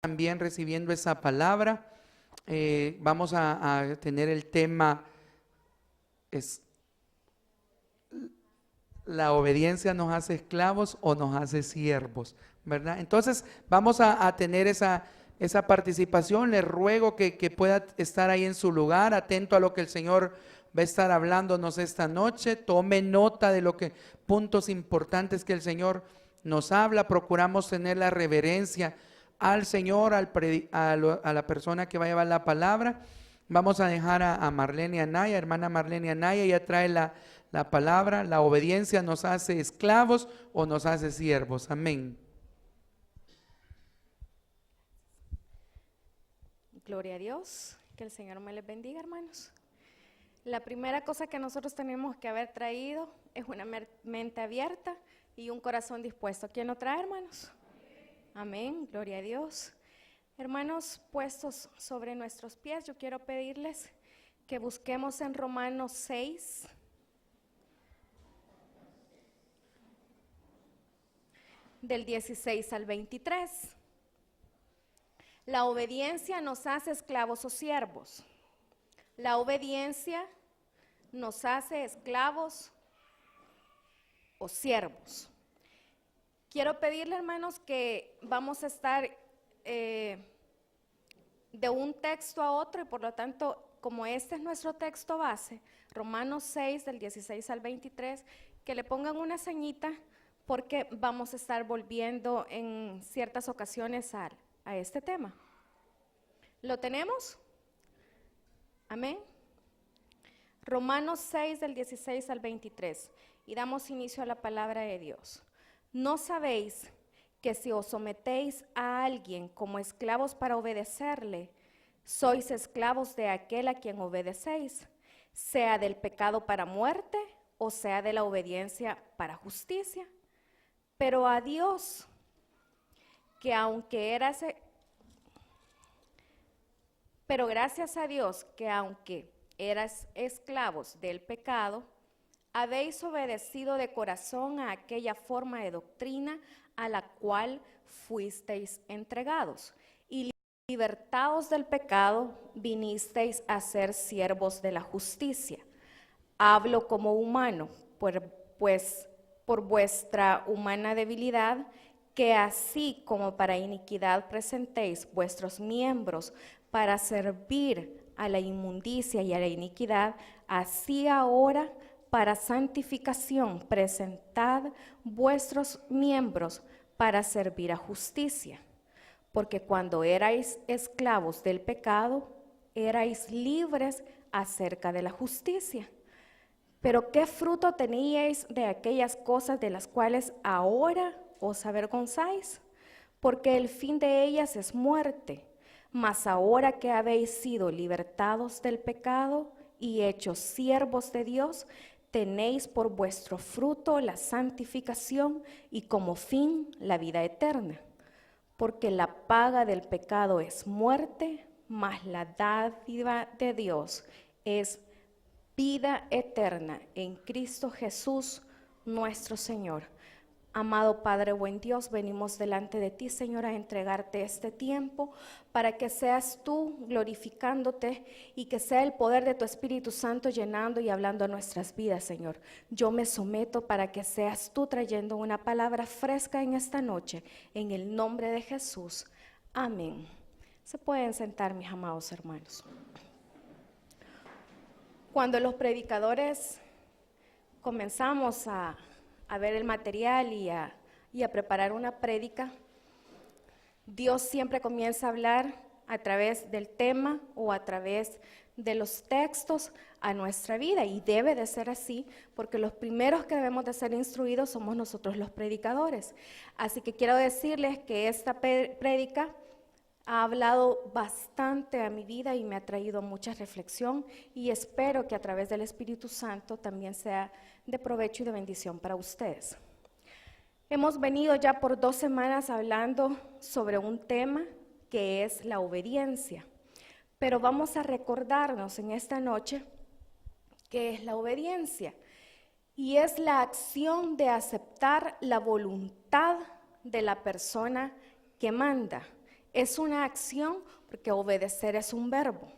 también recibiendo esa palabra. Vamos a tener el tema, es la obediencia nos hace esclavos o nos hace siervos, ¿verdad? Entonces vamos a tener esa participación. Le ruego que pueda estar ahí en su lugar, atento a lo que el Señor va a estar hablándonos esta noche. Tome nota de lo que, puntos importantes que el Señor nos habla. Procuramos tener la reverencia al Señor, a la persona que va a llevar la palabra. Vamos a dejar a Marlene Anaya, hermana Marlene Anaya, ella trae la palabra. La obediencia nos hace esclavos o nos hace siervos. Amén. Gloria a Dios, que el Señor me les bendiga, hermanos. La primera cosa que nosotros tenemos que haber traído es una mente abierta y un corazón dispuesto. ¿Quién lo trae, hermanos? Amén, gloria a Dios. Hermanos, puestos sobre nuestros pies, yo quiero pedirles que busquemos en Romanos 6, del 16 al 23. La obediencia nos hace esclavos o siervos. La obediencia nos hace esclavos o siervos. Quiero pedirle, hermanos, que vamos a estar de un texto a otro y por lo tanto, como este es nuestro texto base, Romanos 6 del 16 al 23, que le pongan una señita porque vamos a estar volviendo en ciertas ocasiones a este tema. ¿Lo tenemos? Amén. Romanos 6 del 16 al 23 y damos inicio a la palabra de Dios. ¿No sabéis que si os sometéis a alguien como esclavos para obedecerle, sois esclavos de aquel a quien obedecéis, sea del pecado para muerte o sea de la obediencia para justicia? Pero a Dios, que pero gracias a Dios que aunque eras esclavos del pecado, habéis obedecido de corazón a aquella forma de doctrina a la cual fuisteis entregados, y libertados del pecado, vinisteis a ser siervos de la justicia. Hablo como humano, pues por vuestra humana debilidad, que así como para iniquidad presentéis vuestros miembros para servir a la inmundicia y a la iniquidad, así ahora para santificación presentad vuestros miembros para servir a justicia. Porque cuando erais esclavos del pecado, erais libres acerca de la justicia. Pero ¿qué fruto teníais de aquellas cosas de las cuales ahora os avergonzáis? Porque el fin de ellas es muerte. Mas ahora que habéis sido libertados del pecado y hechos siervos de Dios, tenéis por vuestro fruto la santificación y como fin la vida eterna. Porque la paga del pecado es muerte, mas la dádiva de Dios es vida eterna en Cristo Jesús nuestro Señor. Amado Padre, buen Dios, venimos delante de ti, Señor, a entregarte este tiempo para que seas tú glorificándote y que sea el poder de tu Espíritu Santo llenando y hablando a nuestras vidas, Señor. Yo me someto para que seas tú trayendo una palabra fresca en esta noche, en el nombre de Jesús. Amén. Se pueden sentar, mis amados hermanos. Cuando los predicadores comenzamos a ver el material y a preparar una prédica, Dios siempre comienza a hablar a través del tema o a través de los textos a nuestra vida, y debe de ser así, porque los primeros que debemos de ser instruidos somos nosotros los predicadores. Así que quiero decirles que esta prédica ha hablado bastante a mi vida y me ha traído mucha reflexión, y espero que a través del Espíritu Santo también sea de provecho y de bendición para ustedes. Hemos venido ya por 2 semanas hablando sobre un tema que es la obediencia, pero vamos a recordarnos en esta noche qué es la obediencia, y es la acción de aceptar la voluntad de la persona que manda. es una acción, porque obedecer es un verbo.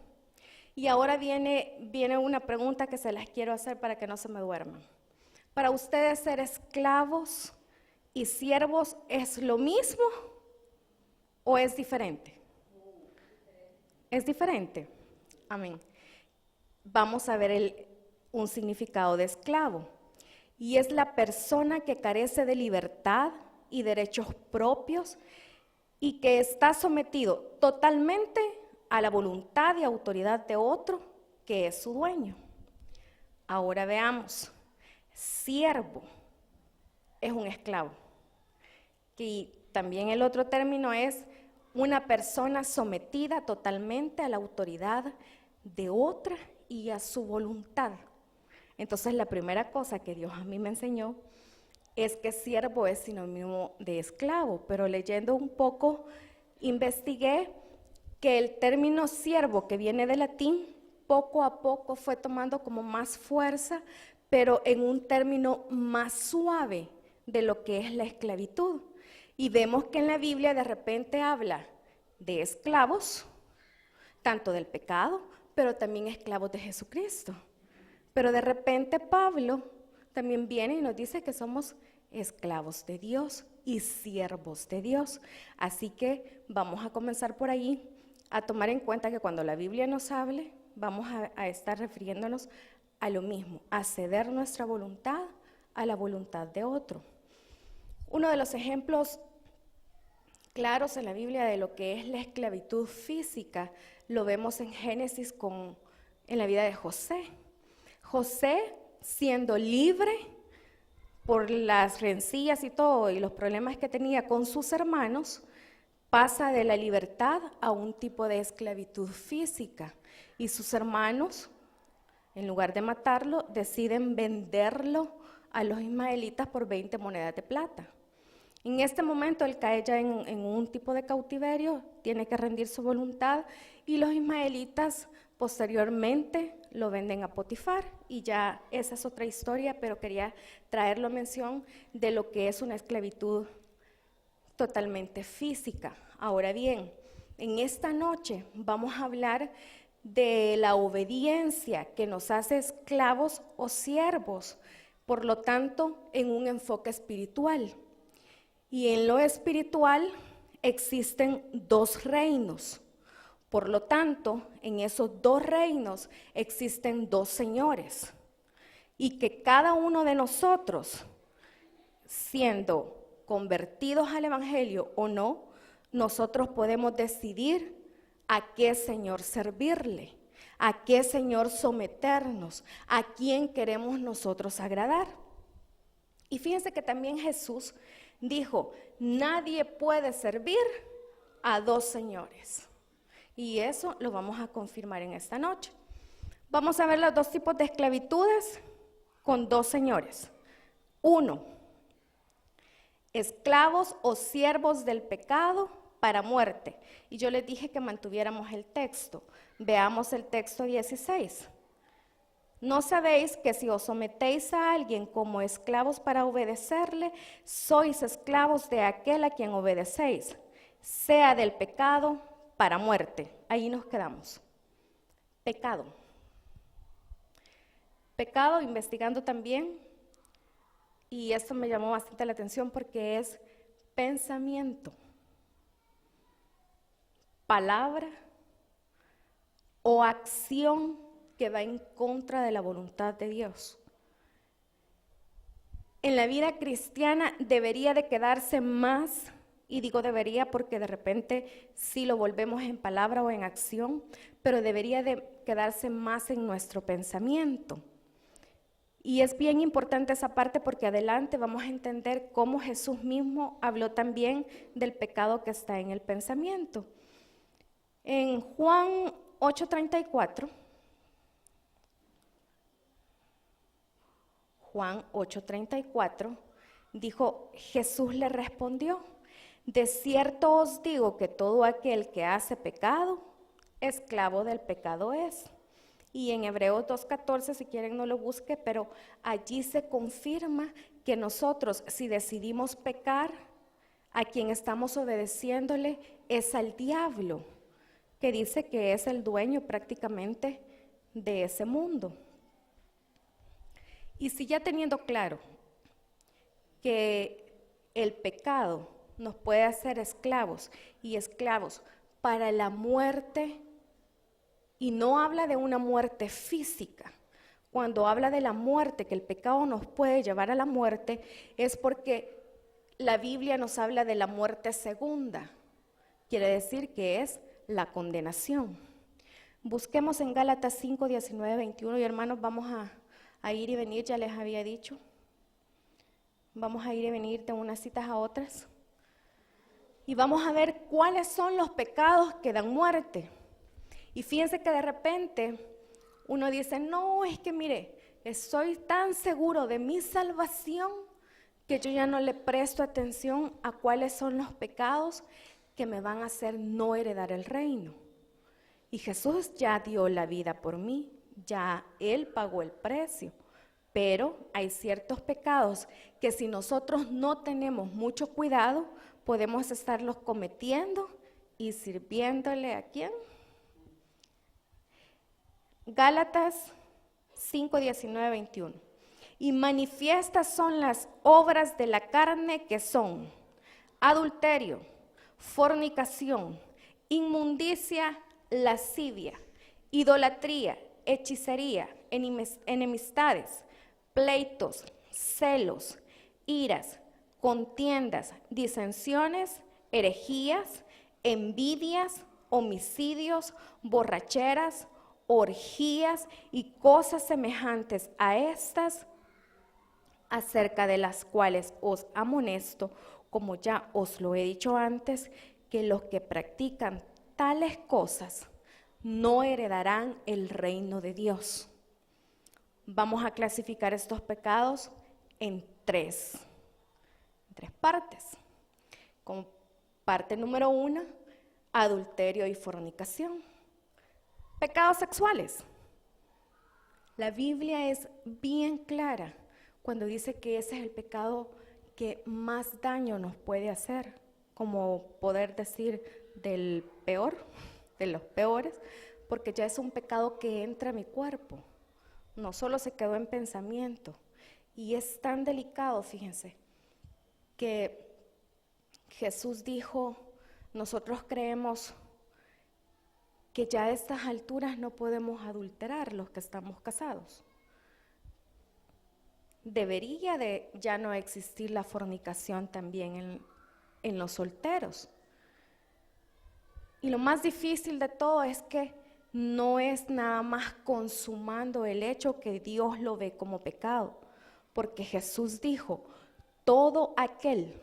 Y ahora viene una pregunta que se las quiero hacer para que no se me duerman. ¿Para ustedes ser esclavos y siervos es lo mismo o es diferente? ¿Es diferente? Amén. Vamos a ver un significado de esclavo. Y es la persona que carece de libertad y derechos propios y que está sometido totalmente a la voluntad y autoridad de otro que es su dueño. Ahora veamos, siervo es un esclavo. Y también el otro término es una persona sometida totalmente a la autoridad de otra y a su voluntad. Entonces la primera cosa que Dios a mí me enseñó es que siervo es sinónimo de esclavo, pero leyendo un poco investigué que el término siervo, que viene del latín, poco a poco fue tomando como más fuerza, pero en un término más suave de lo que es la esclavitud. Y vemos que en la Biblia de repente habla de esclavos, tanto del pecado, pero también esclavos de Jesucristo. Pero de repente Pablo también viene y nos dice que somos esclavos de Dios y siervos de Dios. Así que vamos a comenzar por ahí a tomar en cuenta que cuando la Biblia nos hable, vamos a estar refiriéndonos a lo mismo, a ceder nuestra voluntad a la voluntad de otro. Uno de los ejemplos claros en la Biblia de lo que es la esclavitud física lo vemos en Génesis en la vida de José. José, siendo libre por las rencillas y todo y los problemas que tenía con sus hermanos, pasa de la libertad a un tipo de esclavitud física. Y sus hermanos, en lugar de matarlo, deciden venderlo a los ismaelitas por 20 monedas de plata. En este momento él cae ya en un tipo de cautiverio, tiene que rendir su voluntad y los ismaelitas posteriormente lo venden a Potifar y ya esa es otra historia, pero quería traerlo a mención de lo que es una esclavitud totalmente física. Ahora bien, en esta noche vamos a hablar de la obediencia que nos hace esclavos o siervos, por lo tanto, en un enfoque espiritual. Y en lo espiritual existen dos reinos. Por lo tanto, en esos dos reinos existen dos señores. Y que cada uno de nosotros, siendo convertidos al Evangelio o no, nosotros podemos decidir a qué Señor servirle, a qué Señor someternos, a quién queremos nosotros agradar. Y fíjense que también Jesús dijo, nadie puede servir a dos señores. Y eso lo vamos a confirmar en esta noche. Vamos a ver los dos tipos de esclavitudes con dos señores. Uno, esclavos o siervos del pecado para muerte. Y yo les dije que mantuviéramos el texto. Veamos el texto 16. ¿No sabéis que si os sometéis a alguien como esclavos para obedecerle, sois esclavos de aquel a quien obedecéis, sea del pecado para muerte? Ahí nos quedamos. Pecado. Pecado, investigando también, y esto me llamó bastante la atención porque es pensamiento, palabra o acción que va en contra de la voluntad de Dios. En la vida cristiana debería de quedarse más, y digo debería porque de repente sí lo volvemos en palabra o en acción, pero debería de quedarse más en nuestro pensamiento. Y es bien importante esa parte porque adelante vamos a entender cómo Jesús mismo habló también del pecado que está en el pensamiento. En Juan 8:34, Juan 8:34, dijo, Jesús le respondió, de cierto os digo que todo aquel que hace pecado, esclavo del pecado es. Y en Hebreos 2:14, si quieren no lo busque, pero allí se confirma que nosotros, si decidimos pecar, a quien estamos obedeciéndole es al diablo, que dice que es el dueño prácticamente de ese mundo. Y si ya teniendo claro que el pecado nos puede hacer esclavos y esclavos para la muerte, y no habla de una muerte física. Cuando habla de la muerte, que el pecado nos puede llevar a la muerte, es porque la Biblia nos habla de la muerte segunda. Quiere decir que es la condenación. Busquemos en Gálatas 5, 19, 21, y hermanos, vamos a ir y venir, ya les había dicho. Vamos a ir y venir de unas citas a otras. Y vamos a ver cuáles son los pecados que dan muerte. Y fíjense que de repente uno dice, no, es que mire, estoy tan seguro de mi salvación que yo ya no le presto atención a cuáles son los pecados que me van a hacer no heredar el reino. Y Jesús ya dio la vida por mí, ya Él pagó el precio. Pero hay ciertos pecados que si nosotros no tenemos mucho cuidado, podemos estarlos cometiendo y sirviéndole ¿a quién? Gálatas 5, 19, 21. Y manifiestas son las obras de la carne, que son adulterio, fornicación, inmundicia, lascivia, idolatría, hechicería, enemistades, pleitos, celos, iras, contiendas, disensiones, herejías, envidias, homicidios, borracheras, orgías y cosas semejantes a estas, acerca de las cuales os amonesto, como ya os lo he dicho antes, que los que practican tales cosas no heredarán el reino de Dios. Vamos a clasificar estos pecados en tres partes. Como parte número 1, adulterio y fornicación. Pecados sexuales. La Biblia es bien clara cuando dice que ese es el pecado que más daño nos puede hacer, como poder decir del peor, de los peores, porque ya es un pecado que entra a mi cuerpo, no solo se quedó en pensamiento. Y es tan delicado, fíjense, que Jesús dijo, nosotros creemos que ya a estas alturas no podemos adulterar los que estamos casados. Debería de ya no existir la fornicación también en los solteros. Y lo más difícil de todo es que no es nada más consumando el hecho que Dios lo ve como pecado, porque Jesús dijo, todo aquel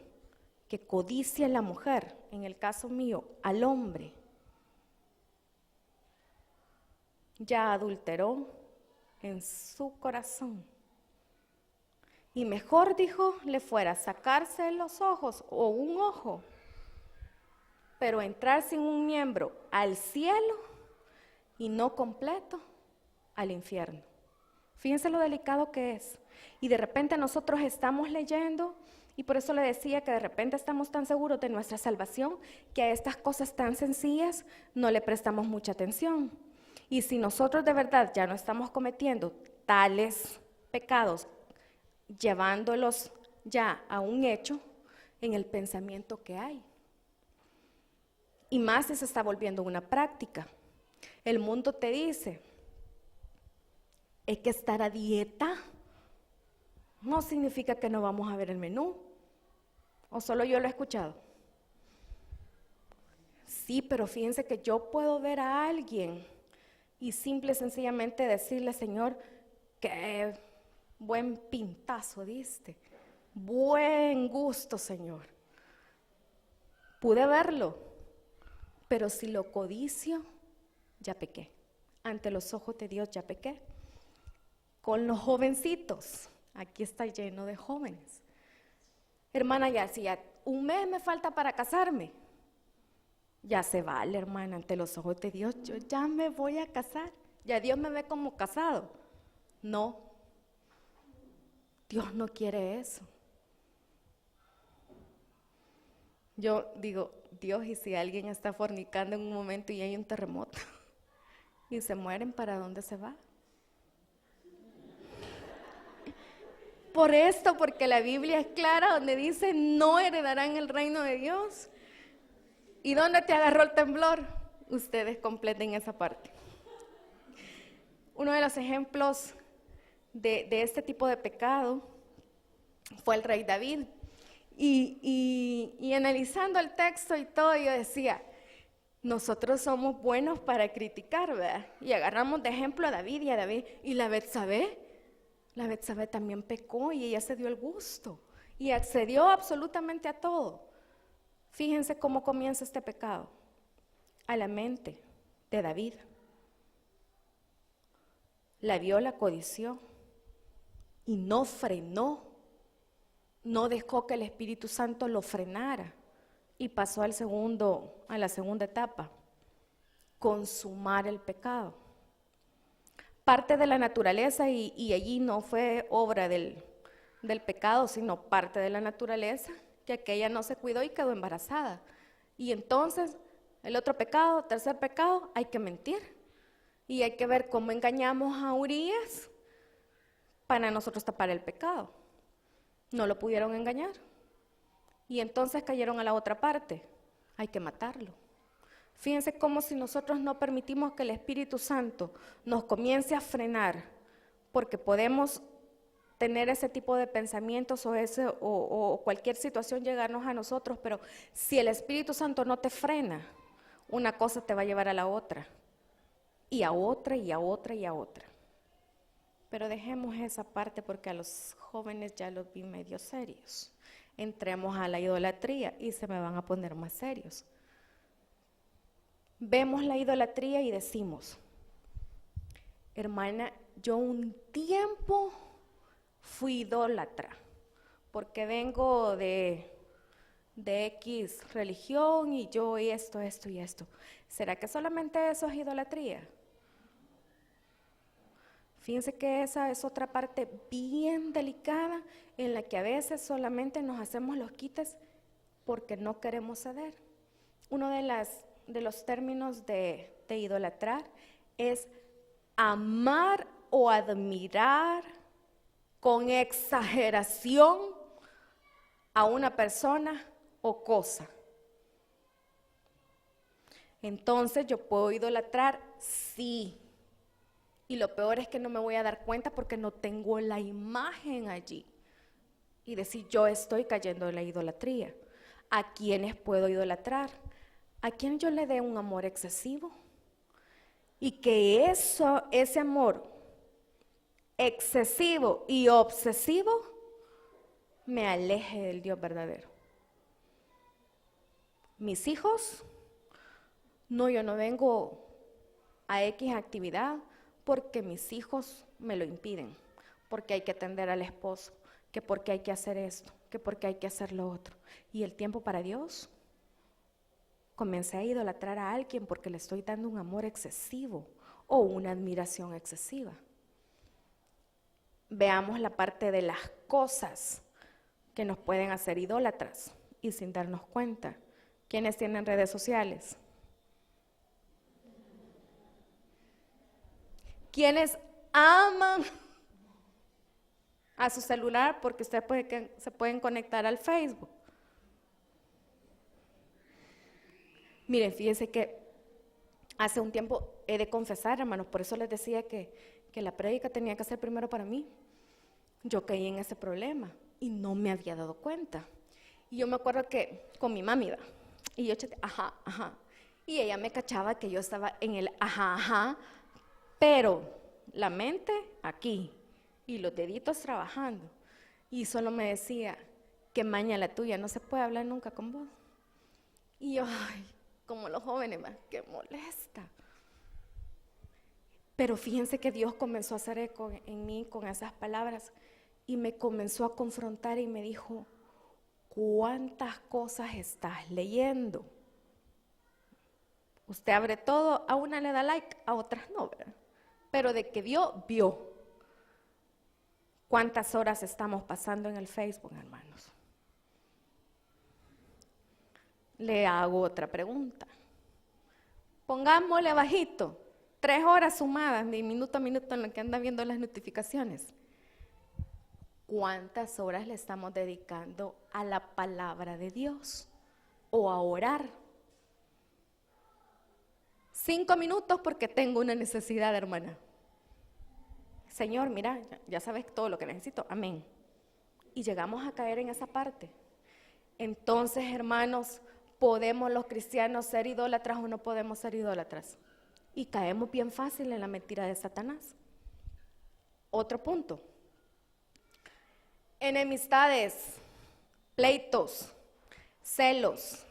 que codicia a la mujer, en el caso mío, al hombre, ya adulteró en su corazón. Y mejor, dijo, le fuera sacarse los ojos o un ojo, pero entrar sin un miembro al cielo y no completo al infierno. Fíjense lo delicado que es. Y de repente nosotros estamos leyendo, y por eso le decía que de repente estamos tan seguros de nuestra salvación que a estas cosas tan sencillas no le prestamos mucha atención. Y si nosotros de verdad ya no estamos cometiendo tales pecados, llevándolos ya a un hecho en el pensamiento que hay. Y más si se está volviendo una práctica. El mundo te dice, es que estar a dieta no significa que no vamos a ver el menú. ¿O solo yo lo he escuchado? Sí, pero fíjense que yo puedo ver a alguien y simple y sencillamente decirle, Señor, qué buen pintazo diste, buen gusto, Señor. Pude verlo, pero si lo codicio, ya pequé. Ante los ojos de Dios ya pequé. Con los jovencitos, aquí está lleno de jóvenes. Hermana, ya si ya un mes me falta para casarme, ya se vale, hermana, ante los ojos de Dios, yo ya me voy a casar. Ya Dios me ve como casado. No, Dios no quiere eso. Yo digo, Dios, ¿y si alguien está fornicando en un momento y hay un terremoto? Y se mueren, ¿para dónde se va? Por esto, porque la Biblia es clara donde dice, no heredarán el reino de Dios. ¿Y dónde te agarró el temblor? Ustedes completen esa parte. Uno de los ejemplos de este tipo de pecado fue el rey David. Y analizando el texto y todo, yo decía, nosotros somos buenos para criticar, ¿verdad? Y agarramos de ejemplo a David y a David. Y la Betsabé también pecó y ella se dio el gusto y accedió absolutamente a todo. Fíjense cómo comienza este pecado. A la mente de David. La vio, la codició y no frenó. No dejó que el Espíritu Santo lo frenara y pasó a la segunda etapa, consumar el pecado. Parte de la naturaleza, y allí no fue obra del pecado, sino parte de la naturaleza, que aquella no se cuidó y quedó embarazada. Y entonces, el otro pecado, tercer pecado, hay que mentir. Y hay que ver cómo engañamos a Urías para nosotros tapar el pecado. No lo pudieron engañar. Y entonces cayeron a la otra parte. Hay que matarlo. Fíjense cómo si nosotros no permitimos que el Espíritu Santo nos comience a frenar, porque podemos tener ese tipo de pensamientos o cualquier situación llegarnos a nosotros, pero si el Espíritu Santo no te frena, una cosa te va a llevar a la otra, y a otra, y a otra, y a otra. Pero dejemos esa parte porque a los jóvenes ya los vi medio serios. Entremos a la idolatría y se me van a poner más serios. Vemos la idolatría y decimos, hermana, yo un tiempo fui idólatra, porque vengo de X religión y yo esto y esto. ¿Será que solamente eso es idolatría? Fíjense que esa es otra parte bien delicada en la que a veces solamente nos hacemos los quites porque no queremos ceder. Uno de los términos de idolatrar es amar o admirar con exageración a una persona o cosa. Entonces yo puedo idolatrar, sí. Y lo peor es que no me voy a dar cuenta porque no tengo la imagen allí. Y decir, yo estoy cayendo en la idolatría. ¿A quiénes puedo idolatrar? ¿A quién yo le dé un amor excesivo? Y que ese amor excesivo y obsesivo me aleje del Dios verdadero. Mis hijos, no, yo no vengo a X actividad porque mis hijos me lo impiden, porque hay que atender al esposo, que porque hay que hacer esto, que porque hay que hacer lo otro. Y el tiempo para Dios, comencé a idolatrar a alguien porque le estoy dando un amor excesivo o una admiración excesiva. Veamos la parte de las cosas que nos pueden hacer idólatras y sin darnos cuenta. ¿Quiénes tienen redes sociales? ¿Quiénes aman a su celular porque ustedes se pueden conectar al Facebook? Miren, fíjense que hace un tiempo he de confesar, hermanos, por eso les decía que la prédica tenía que ser primero para mí. Yo caí en ese problema y no me había dado cuenta. Y yo me acuerdo que con mi mami, ¿verdad? Y yo ajá, ajá. Y ella me cachaba que yo estaba en el ajá, ajá, pero la mente aquí y los deditos trabajando. Y solo me decía, qué maña la tuya, no se puede hablar nunca con vos. Y yo, ay, como los jóvenes, qué molesta. Pero fíjense que Dios comenzó a hacer eco en mí con esas palabras y me comenzó a confrontar y me dijo, ¿cuántas cosas estás leyendo? Usted abre todo, a una le da like, a otras no, ¿verdad? Pero de que vio. ¿Cuántas horas estamos pasando en el Facebook, hermanos? le hago otra pregunta. Pongámosle bajito, 3 horas sumadas de minuto a minuto en lo que anda viendo las notificaciones. ¿Cuántas horas le estamos dedicando a la palabra de Dios o a orar? 5 minutos porque tengo una necesidad, hermana. Señor, mira, ya sabes todo lo que necesito, amén. Y llegamos a caer en esa parte. Entonces, hermanos, ¿podemos los cristianos ser idólatras o no podemos ser idólatras? Y caemos bien fácil en la mentira de Satanás. Otro punto. Enemistades, pleitos, celos,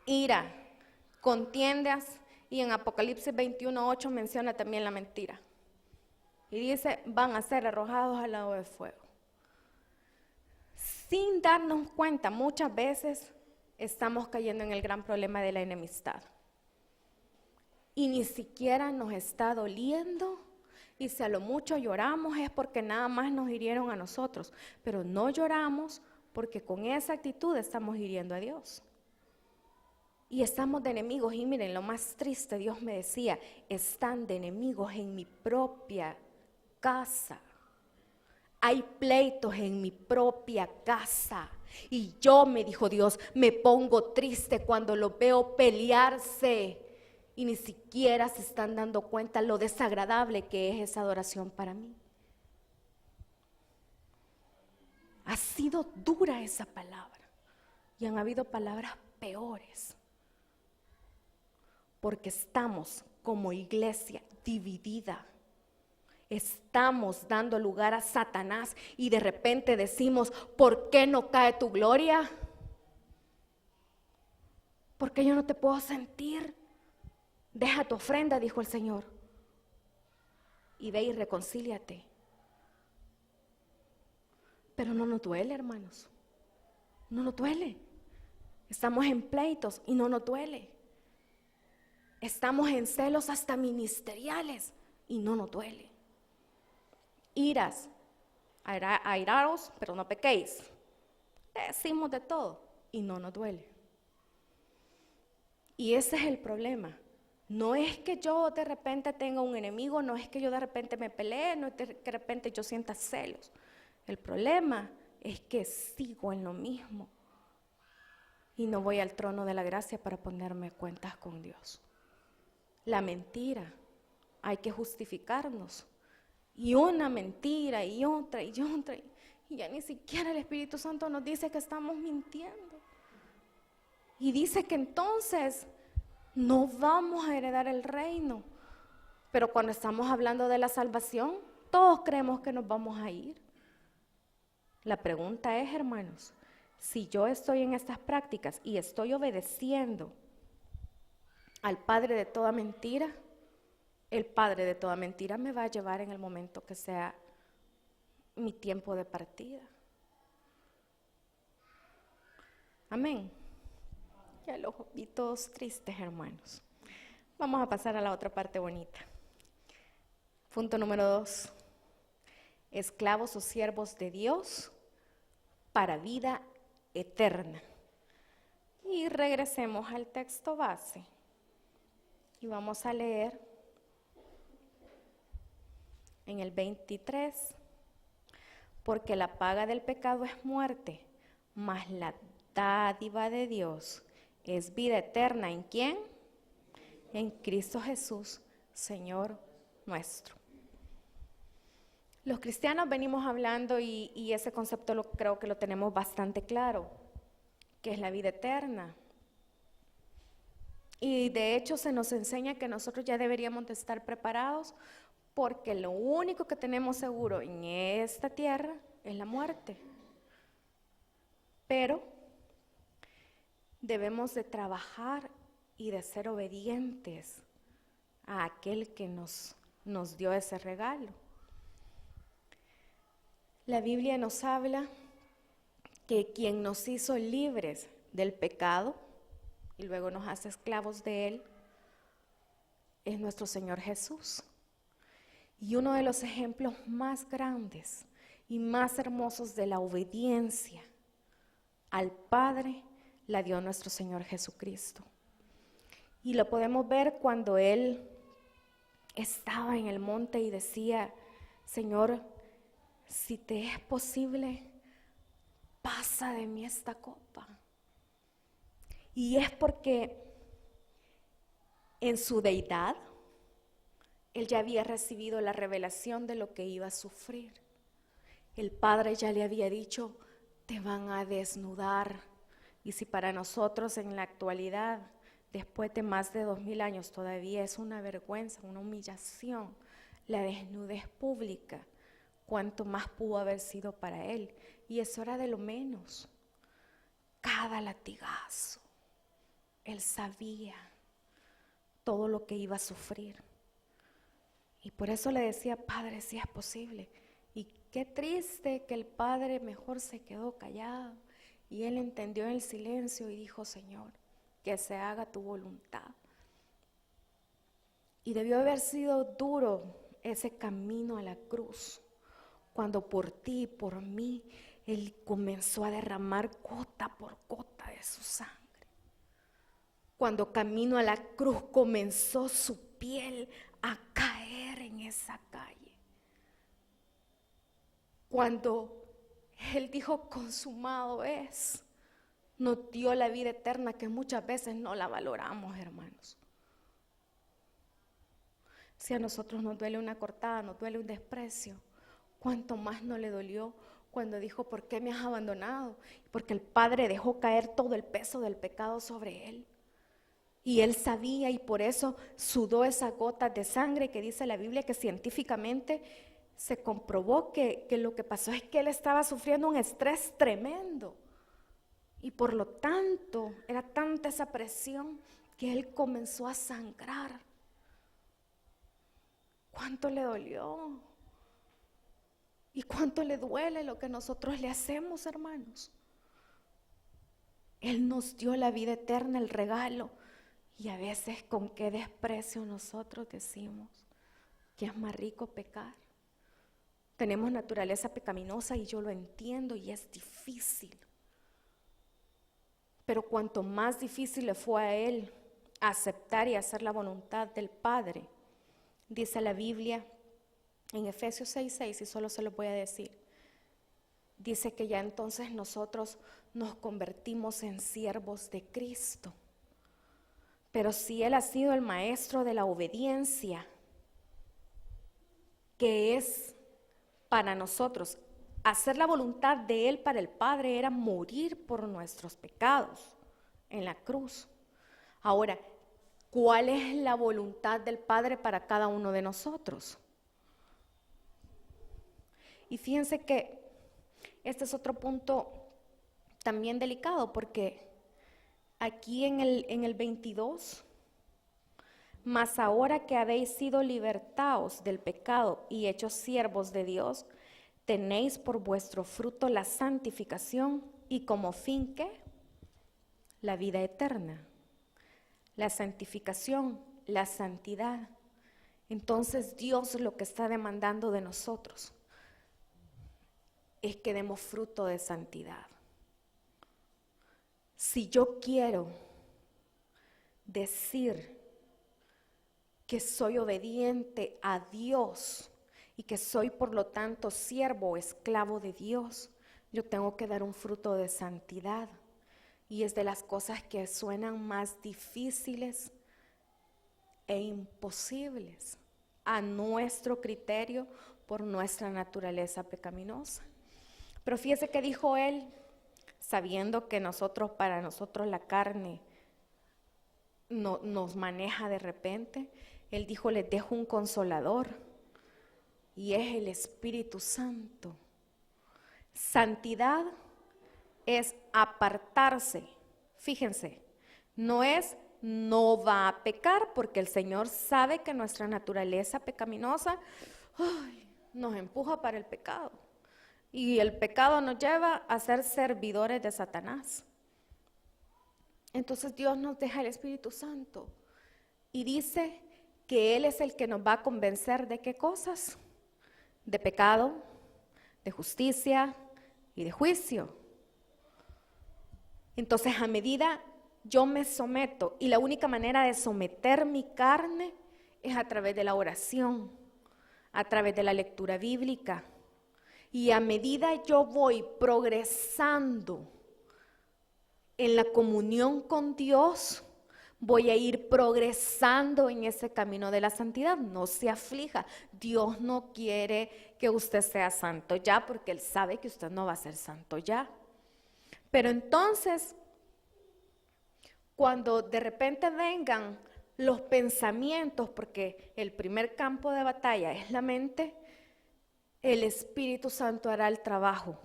ira, contiendas, y en Apocalipsis 21:8 menciona también la mentira. Y dice, van a ser arrojados al lago de fuego. Sin darnos cuenta, muchas veces estamos cayendo en el gran problema de la enemistad. Y ni siquiera nos está doliendo, y si a lo mucho lloramos es porque nada más nos hirieron a nosotros, pero no lloramos porque con esa actitud estamos hiriendo a Dios. Y estamos de enemigos, y miren, lo más triste, Dios me decía, están de enemigos en mi propia casa. Hay pleitos en mi propia casa. Y yo, me dijo Dios, me pongo triste cuando los veo pelearse. Y ni siquiera se están dando cuenta lo desagradable que es esa adoración para mí. Ha sido dura esa palabra. Y han habido palabras peores. Porque estamos como iglesia dividida. Estamos dando lugar a Satanás y de repente decimos, ¿por qué no cae tu gloria? ¿Por qué yo no te puedo sentir? Deja tu ofrenda, dijo el Señor, y ve y reconcíliate. Pero no nos duele, hermanos. No nos duele. Estamos en pleitos y no nos duele. Estamos en celos hasta ministeriales y no nos duele. Iras, airaos, pero no pequéis. Decimos de todo y no nos duele. Y ese es el problema. No es que yo de repente tenga un enemigo, no es que yo de repente me pelee, no es que de repente yo sienta celos. El problema es que sigo en lo mismo y no voy al trono de la gracia para ponerme cuentas con Dios. La mentira, hay que justificarnos. Y una mentira y otra y otra. Y ya ni siquiera el Espíritu Santo nos dice que estamos mintiendo. Y dice que entonces no vamos a heredar el reino. Pero cuando estamos hablando de la salvación, todos creemos que nos vamos a ir. La pregunta es, hermanos, si yo estoy en estas prácticas y estoy obedeciendo al padre de toda mentira, el padre de toda mentira me va a llevar en el momento que sea mi tiempo de partida. Amén. Ya los vi todos tristes, hermanos. Vamos a pasar a la otra parte bonita. Punto número 2. Esclavos o siervos de Dios para vida eterna. Y regresemos al texto base. Y vamos a leer en el 23. Porque la paga del pecado es muerte, mas la dádiva de Dios es vida eterna. ¿En quién? En Cristo Jesús, Señor nuestro. Los cristianos venimos hablando y ese concepto creo que lo tenemos bastante claro, que es la vida eterna. Y de hecho se nos enseña que nosotros ya deberíamos de estar preparados porque lo único que tenemos seguro en esta tierra es la muerte. Pero debemos de trabajar y de ser obedientes a aquel que nos dio ese regalo. La Biblia nos habla que quien nos hizo libres del pecado y luego nos hace esclavos de él es nuestro Señor Jesús. Y uno de los ejemplos más grandes y más hermosos de la obediencia al Padre la dio nuestro Señor Jesucristo. Y lo podemos ver cuando Él estaba en el monte y decía, Señor, si te es posible, pasa de mí esta copa. Y es porque en su deidad, Él ya había recibido la revelación de lo que iba a sufrir. El Padre ya le había dicho, te van a desnudar. Y si para nosotros en la actualidad, después de más de 2000 años, todavía es una vergüenza, una humillación, la desnudez pública, cuánto más pudo haber sido para Él. Y eso era de lo menos. Cada latigazo, Él sabía todo lo que iba a sufrir. Y por eso le decía, Padre, si es posible. Y qué triste que el Padre mejor se quedó callado. Y Él entendió en el silencio y dijo, Señor, que se haga tu voluntad. Y debió haber sido duro ese camino a la cruz, cuando por ti y por mí Él comenzó a derramar gota por gota de su sangre. Cuando camino a la cruz comenzó su piel a caer en esa calle. Cuando Él dijo, consumado es, nos dio la vida eterna que muchas veces no la valoramos, hermanos. Si a nosotros nos duele una cortada, nos duele un desprecio, ¿cuánto más no le dolió cuando dijo, ¿por qué me has abandonado? Porque el Padre dejó caer todo el peso del pecado sobre Él. Y Él sabía y por eso sudó esas gotas de sangre que dice la Biblia que científicamente se comprobó que lo que pasó es que Él estaba sufriendo un estrés tremendo. Y por lo tanto, era tanta esa presión que Él comenzó a sangrar. ¿Cuánto le dolió? ¿Y cuánto le duele lo que nosotros le hacemos, hermanos? Él nos dio la vida eterna, el regalo. Y a veces con qué desprecio nosotros decimos que es más rico pecar. Tenemos naturaleza pecaminosa y yo lo entiendo y es difícil. Pero cuanto más difícil le fue a Él aceptar y hacer la voluntad del Padre, dice la Biblia en Efesios 6:6, y solo se lo voy a decir, dice que ya entonces nosotros nos convertimos en siervos de Cristo. Pero si Él ha sido el maestro de la obediencia, que es para nosotros, hacer la voluntad de Él para el Padre era morir por nuestros pecados en la cruz. Ahora, ¿cuál es la voluntad del Padre para cada uno de nosotros? Y fíjense que este es otro punto también delicado, porque aquí en el 22, mas ahora que habéis sido libertados del pecado y hechos siervos de Dios, tenéis por vuestro fruto la santificación y como fin, ¿qué? La vida eterna. La santificación, la santidad. Entonces Dios lo que está demandando de nosotros es que demos fruto de santidad. Si yo quiero decir que soy obediente a Dios y que soy por lo tanto siervo o esclavo de Dios, yo tengo que dar un fruto de santidad. Y es de las cosas que suenan más difíciles e imposibles a nuestro criterio por nuestra naturaleza pecaminosa. Pero fíjese que dijo Él, sabiendo que para nosotros la carne nos maneja de repente, Él dijo, les dejo un consolador y es el Espíritu Santo. Santidad es apartarse. Fíjense, no va a pecar, porque el Señor sabe que nuestra naturaleza pecaminosa nos empuja para el pecado. Y el pecado nos lleva a ser servidores de Satanás. Entonces Dios nos deja el Espíritu Santo y dice que Él es el que nos va a convencer de qué cosas, de pecado, de justicia y de juicio. Entonces, a medida yo me someto, y la única manera de someter mi carne es a través de la oración, a través de la lectura bíblica. Y a medida yo voy progresando en la comunión con Dios, voy a ir progresando en ese camino de la santidad. No se aflija. Dios no quiere que usted sea santo ya, porque Él sabe que usted no va a ser santo ya. Pero entonces, cuando de repente vengan los pensamientos, porque el primer campo de batalla es la mente, el Espíritu Santo hará el trabajo.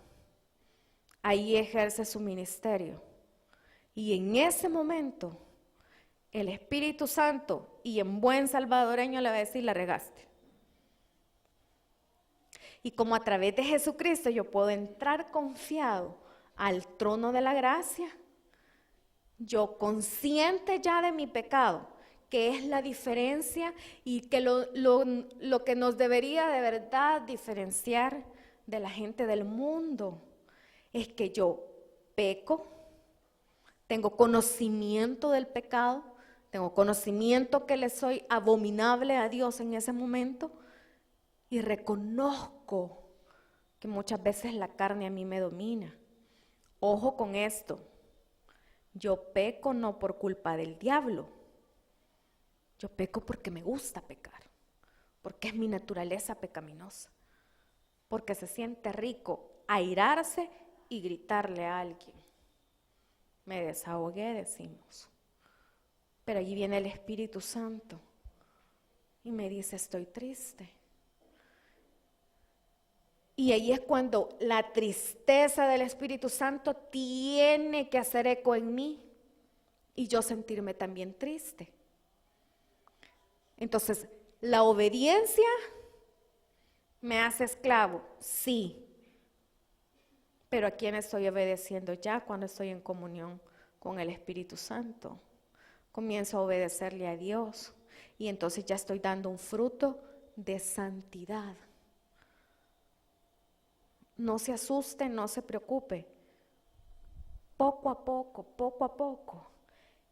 Ahí ejerce su ministerio. Y en ese momento, el Espíritu Santo, y en buen salvadoreño le va a decir, la regaste. Y como a través de Jesucristo yo puedo entrar confiado al trono de la gracia, yo consciente ya de mi pecado, que es la diferencia y que lo que nos debería de verdad diferenciar de la gente del mundo, es que yo peco, tengo conocimiento del pecado, tengo conocimiento que le soy abominable a Dios en ese momento y reconozco que muchas veces la carne a mí me domina. Ojo con esto, yo peco no por culpa del diablo, yo peco porque me gusta pecar, porque es mi naturaleza pecaminosa, porque se siente rico airarse y gritarle a alguien. Me desahogué, decimos. Pero allí viene el Espíritu Santo y me dice, estoy triste. Y ahí es cuando la tristeza del Espíritu Santo tiene que hacer eco en mí y yo sentirme también triste. Entonces, la obediencia me hace esclavo, sí. Pero ¿a quién estoy obedeciendo ya cuando estoy en comunión con el Espíritu Santo? Comienzo a obedecerle a Dios y entonces ya estoy dando un fruto de santidad. No se asuste, no se preocupe. Poco a poco,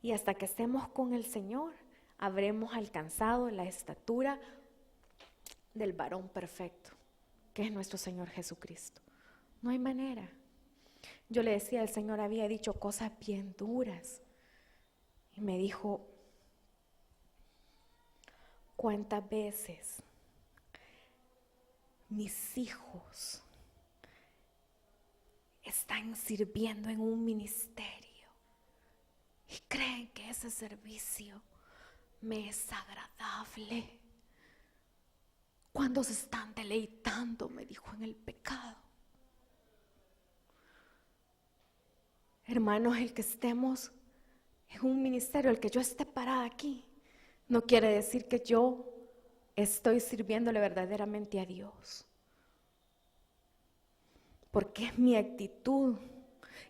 y hasta que estemos con el Señor, habremos alcanzado la estatura del varón perfecto, que es nuestro Señor Jesucristo. No hay manera. Yo le decía, el Señor había dicho cosas bien duras. Y me dijo, ¿cuántas veces mis hijos están sirviendo en un ministerio y creen que ese servicio me es agradable? Cuando se están deleitando, me dijo, en el pecado. Hermanos, el que estemos en un ministerio, el que yo esté parada aquí, no quiere decir que yo estoy sirviéndole verdaderamente a Dios. Porque es mi actitud,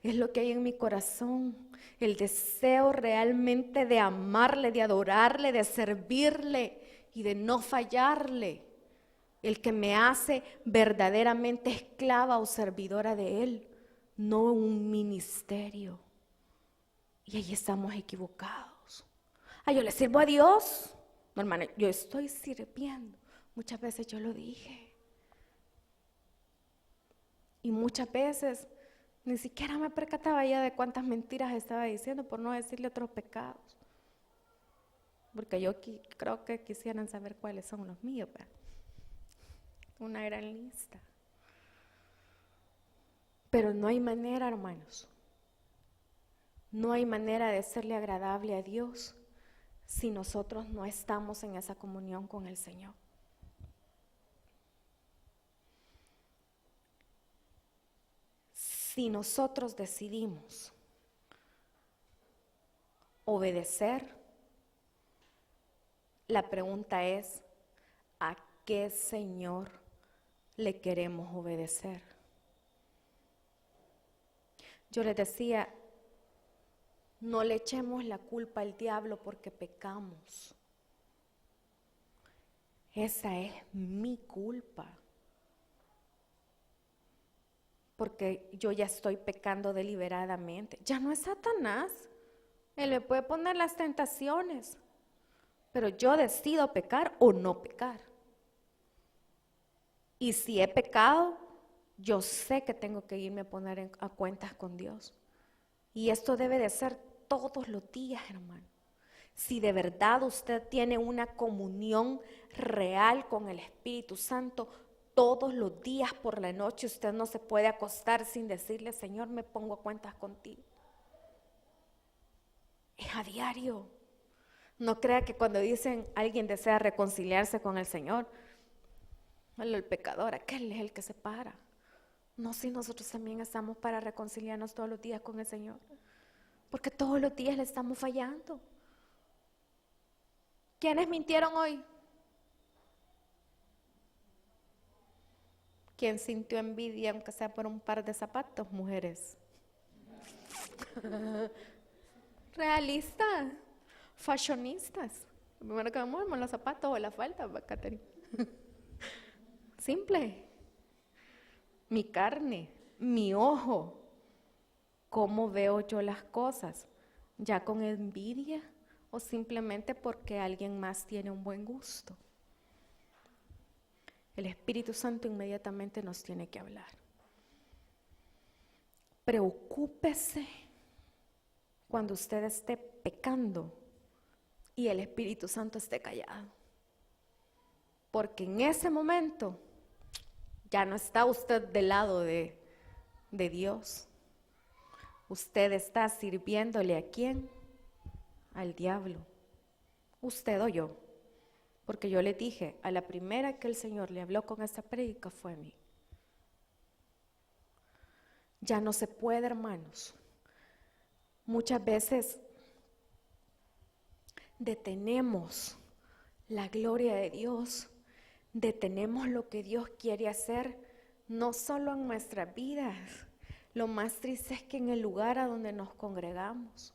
es lo que hay en mi corazón, el deseo realmente de amarle, de adorarle, de servirle y de no fallarle, el que me hace verdaderamente esclava o servidora de Él, no un ministerio. Y ahí estamos equivocados. Yo le sirvo a Dios. No, hermana, yo estoy sirviendo. Muchas veces yo lo dije. Y muchas veces ni siquiera me percataba ya de cuántas mentiras estaba diciendo, por no decirle otros pecados. Porque yo creo que quisieran saber cuáles son los míos, ¿verdad? Una gran lista. Pero no hay manera, hermanos. No hay manera de serle agradable a Dios si nosotros no estamos en esa comunión con el Señor. Si nosotros decidimos obedecer, la pregunta es, ¿a qué Señor le queremos obedecer? Yo les decía, no le echemos la culpa al diablo porque pecamos. Esa es mi culpa. porque yo ya estoy pecando deliberadamente. Ya no es Satanás. Él me puede poner las tentaciones, pero yo decido pecar o no pecar. Y si he pecado, yo sé que tengo que irme a poner a cuentas con Dios. Y esto debe de ser todos los días, hermano. Si de verdad usted tiene una comunión real con el Espíritu Santo, todos los días por la noche usted no se puede acostar sin decirle: Señor, me pongo a cuentas contigo. Es a diario. No crea que cuando dicen alguien desea reconciliarse con el Señor, el pecador, aquel es el que se para. No, si nosotros también estamos para reconciliarnos todos los días con el Señor, porque todos los días le estamos fallando. ¿Quiénes mintieron hoy? ¿Quién sintió envidia, aunque sea por un par de zapatos, mujeres? Realistas, fashionistas. Lo primero que vamos es los zapatos o la falda, Catherine. Simple. Mi carne, mi ojo. ¿Cómo veo yo las cosas? ¿Ya con envidia o simplemente porque alguien más tiene un buen gusto? El Espíritu Santo inmediatamente nos tiene que hablar. Preocúpese cuando usted esté pecando y el Espíritu Santo esté callado. Porque en ese momento ya no está usted del lado de Dios. Usted está sirviéndole ¿a quién? Al diablo. Usted o yo. Porque yo le dije, a la primera que el Señor le habló con esta prédica fue a mí. Ya no se puede, hermanos. Muchas veces detenemos la gloria de Dios, detenemos lo que Dios quiere hacer, no solo en nuestras vidas. Lo más triste es que en el lugar a donde nos congregamos,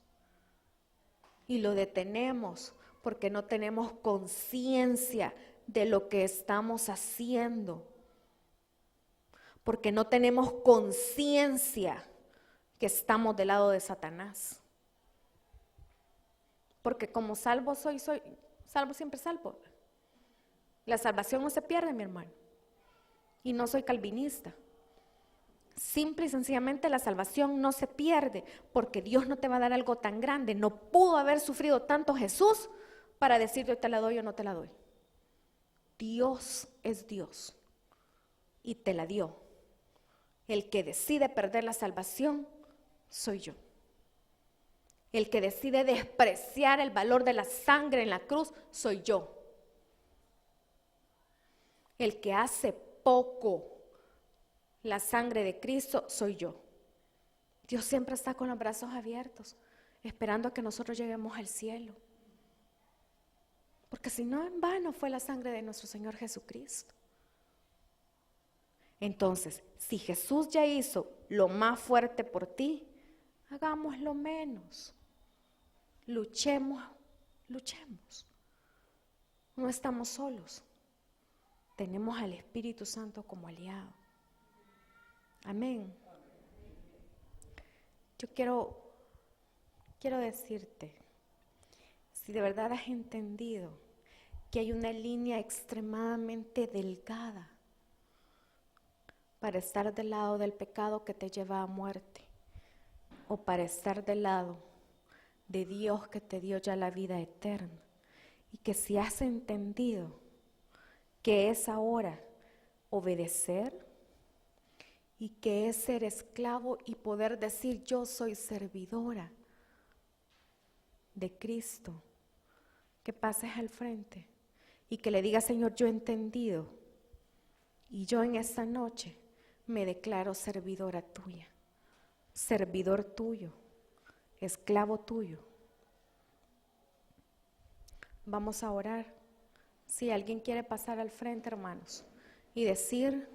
y lo detenemos porque no tenemos conciencia de lo que estamos haciendo, porque no tenemos conciencia que estamos del lado de Satanás. Porque como salvo soy salvo siempre salvo. La salvación no se pierde, mi hermano. Y no soy calvinista. Simple y sencillamente la salvación no se pierde, porque Dios no te va a dar algo tan grande. No pudo haber sufrido tanto Jesús para decir yo te la doy o no te la doy. Dios es Dios y te la dio. El que decide perder la salvación soy yo. El que decide despreciar el valor de la sangre en la cruz soy yo. El que hace poco la sangre de Cristo soy yo. Dios siempre está con los brazos abiertos, esperando a que nosotros lleguemos al cielo. Porque si no, en vano fue la sangre de nuestro Señor Jesucristo. Entonces, si Jesús ya hizo lo más fuerte por ti, hagamos lo menos. Luchemos. No estamos solos. Tenemos al Espíritu Santo como aliado. Amén. Yo quiero decirte, si de verdad has entendido que hay una línea extremadamente delgada para estar del lado del pecado que te lleva a muerte, o para estar del lado de Dios que te dio ya la vida eterna, y que si has entendido que es ahora obedecer y que es ser esclavo y poder decir yo soy servidora de Cristo, que pases al frente y que le digas: Señor, yo he entendido y yo en esta noche me declaro servidora tuya, servidor tuyo, esclavo tuyo. Vamos a orar. Si alguien quiere pasar al frente, hermanos, y decir: